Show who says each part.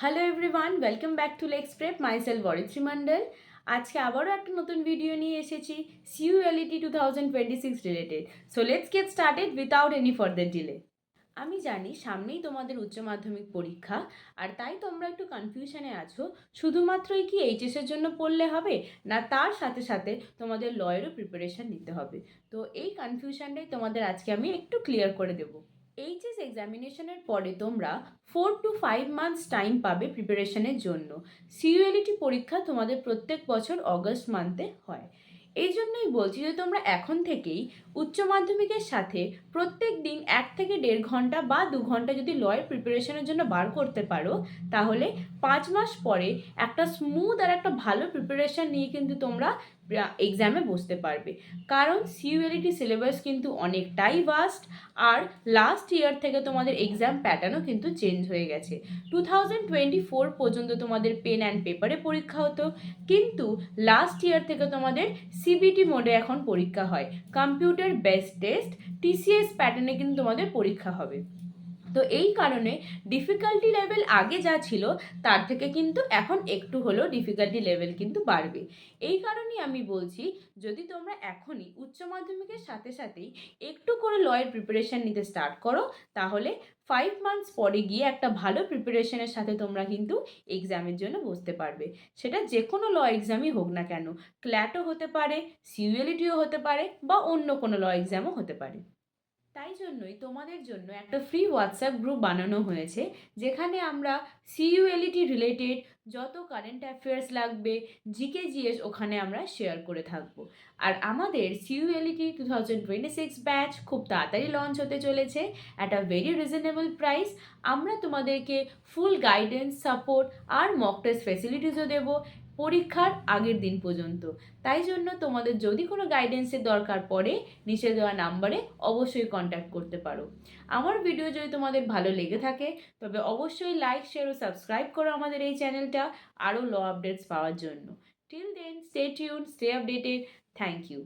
Speaker 1: Hello everyone, welcome back to Lex Prep. Myself Aritri Mondal. আজকে আবারও একটা নতুন ভিডিও নিয়ে এসেছি CUET 2026 related. So let's get started without any further delay. আমি জানি সামনেই তোমাদের উচ্চ মাধ্যমিক পরীক্ষা, আর তাই তোমরা একটু কনফিউশনে আছো শুধুমাত্রই কি এইচএসের জন্য পড়লে হবে, না তার সাথে সাথে তোমাদের লয়েরও প্রিপারেশন নিতে হবে। তো এই কনফিউশনটাই তোমাদের আজকে আমি একটু ক্লিয়ার করে দেবো। এইচএস এক্সামিনেশনের পরে তোমরা 4 to 5 মান্থস টাইম পাবে প্রিপারেশনের জন্য। সিইউএলইটি পরীক্ষা তোমাদের প্রত্যেক বছর অগস্ট মান্থে হয়। এই জন্যই বলছি যে তোমরা এখন থেকেই উচ্চ মাধ্যমিকের সাথে প্রত্যেক দিন 1 থেকে 1.5 ঘন্টা বা 2 ঘন্টা যদি লয়ের প্রিপারেশনের জন্য বার করতে পারো, তাহলে 5 মাস পরে একটা স্মুথ আর একটা ভালো প্রিপারেশন নিয়ে কিন্তু তোমরা এক্সামে বসতে পারবে। কারণ সিইউএলইটি সিলেবাস কিন্তু অনেকটাই ভাস্ট, আর লাস্ট ইয়ার থেকে তোমাদের এক্সাম প্যাটার্নও কিন্তু চেঞ্জ হয়ে গেছে। 2024 পর্যন্ত তোমাদের পেন অ্যান্ড পেপারে পরীক্ষা হতো, কিন্তু লাস্ট ইয়ার থেকে তোমাদের সিবিটি মোডে এখন পরীক্ষা হয়। কম্পিউটার বেসড টেস্ট টিসিএস প্যাটার্নে কিন্তু তোমাদের পরীক্ষা হবে। তো এই কারণে ডিফিকাল্টি লেভেল আগে যা ছিল তার থেকে কিন্তু এখন একটু হলেও ডিফিকাল্টি লেভেল কিন্তু বাড়বে। এই কারণেই আমি বলছি, যদি তোমরা এখনই উচ্চ মাধ্যমিকের সাথে সাথেই একটু করে লয়ের প্রিপারেশন নিতে স্টার্ট করো, তাহলে 5 মান্থস পরে গিয়ে একটা ভালো প্রিপারেশনের সাথে তোমরা কিন্তু এক্সামের জন্য বসতে পারবে। সেটা যে কোনো ল এক্সামই হোক না কেন, ক্ল্যাটও হতে পারে, সিইউএলইটিও হতে পারে, বা অন্য কোনো ল এক্সামও হতে পারে। তাই জন্যই তোমাদের জন্য একটা ফ্রি হোয়াটসঅ্যাপ গ্রুপ বানানো হয়েছে, যেখানে আমরা সিইউএলইটি রিলেটেড যত কারেন্ট অ্যাফেয়ার্স লাগবে, জিকে জিএস ওখানে আমরা শেয়ার করে থাকবো। আর আমাদের সিইউএলইটি 2026 ব্যাচ খুব তাড়াতাড়ি লঞ্চ হতে চলেছে at a very reasonable price. আমরা তোমাদেরকে ফুল গাইডেন্স, সাপোর্ট আর মক টেস্ট ফেসিলিটিসও দেবো পরীক্ষার আগের দিন পর্যন্ত। তাই জন্য তোমাদের যদি কোনো গাইডেন্সের দরকার পড়ে, নিচে দেওয়া নাম্বারে অবশ্যই কন্ট্যাক্ট করতে পারো। আমার ভিডিও যদি তোমাদের ভালো লেগে থাকে, তবে অবশ্যই লাইক, শেয়ার ও সাবস্ক্রাইব করো আমাদের এই চ্যানেলটা আরও ল আপডেটস পাওয়ার জন্য। Till then, stay tune, stay updated. Thank you.